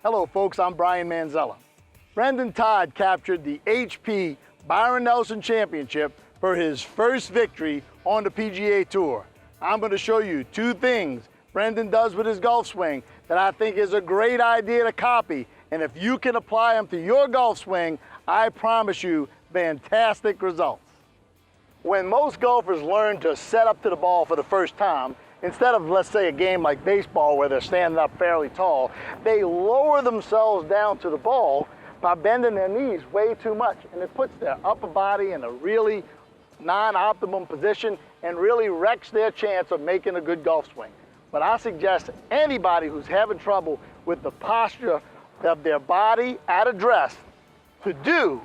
Hello folks, I'm Brian Manzella. Brendon Todd captured the HP Byron Nelson Championship for his first victory on the PGA Tour. I'm going to show you two things Brendon does with his golf swing that I think is a great idea to copy. And if you can apply them to your golf swing, I promise you fantastic results. When most golfers learn to set up to the ball for the first time, instead of, let's say, a game like baseball where they're standing up fairly tall, they lower themselves down to the ball by bending their knees way too much. And it puts their upper body in a really non-optimum position and really wrecks their chance of making a good golf swing. But I suggest anybody who's having trouble with the posture of their body at address to do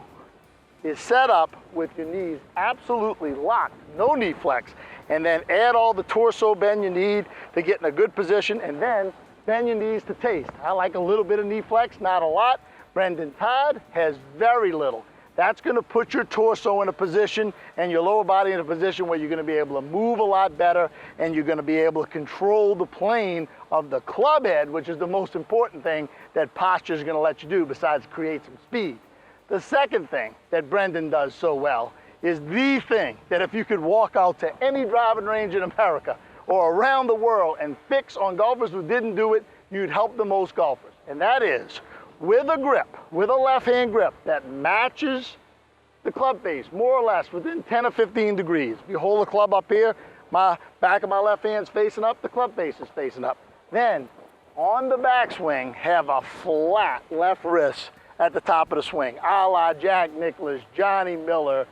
is set up with your knees absolutely locked, no knee flex, and then add all the torso bend you need to get in a good position, and then bend your knees to taste. I like a little bit of knee flex, not a lot. Brendon Todd has very little. That's gonna put your torso in a position and your lower body in a position where you're gonna be able to move a lot better, and you're gonna be able to control the plane of the club head, which is the most important thing that posture is gonna let you do besides create some speed. The second thing that Brendon does so well is the thing that if you could walk out to any driving range in America or around the world and fix on golfers who didn't do it, you'd help the most golfers. And that is with a grip, with a left-hand grip that matches the club face, more or less within 10 or 15 degrees. If you hold the club up here, my back of my left hand's facing up, the club face is facing up. Then on the backswing, have a flat left wrist at the top of the swing, a la Jack Nicklaus, Johnny Miller,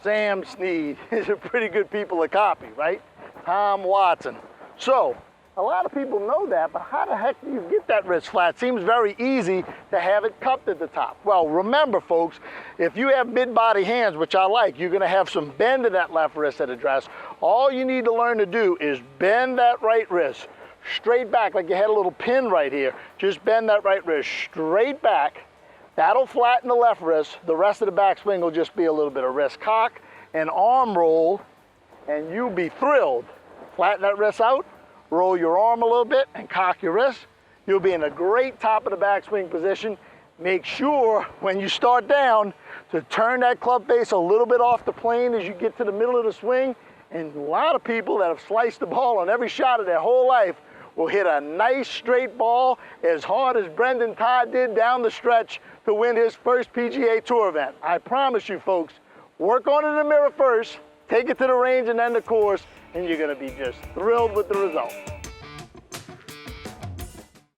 Sam Snead. These are pretty good people to copy, right? Tom Watson. So, a lot of people know that, but how the heck do you get that wrist flat? Seems very easy to have it cupped at the top. Well, remember folks, if you have mid-body hands, which I like, you're gonna have some bend in that left wrist at address. All you need to learn to do is bend that right wrist straight back, like you had a little pin right here. Just bend that right wrist straight back. That'll flatten the left wrist. The rest of the backswing will just be a little bit of wrist cock and arm roll, and you'll be thrilled. Flatten that wrist out, roll your arm a little bit, and cock your wrist. You'll be in a great top of the backswing position. Make sure when you start down to turn that club face a little bit off the plane as you get to the middle of the swing. And a lot of people that have sliced the ball on every shot of their whole life will hit a nice straight ball as hard as Brendon Todd did down the stretch to win his first PGA Tour event. I promise you folks, work on it in the mirror first, take it to the range and then the course, and you're gonna be just thrilled with the results.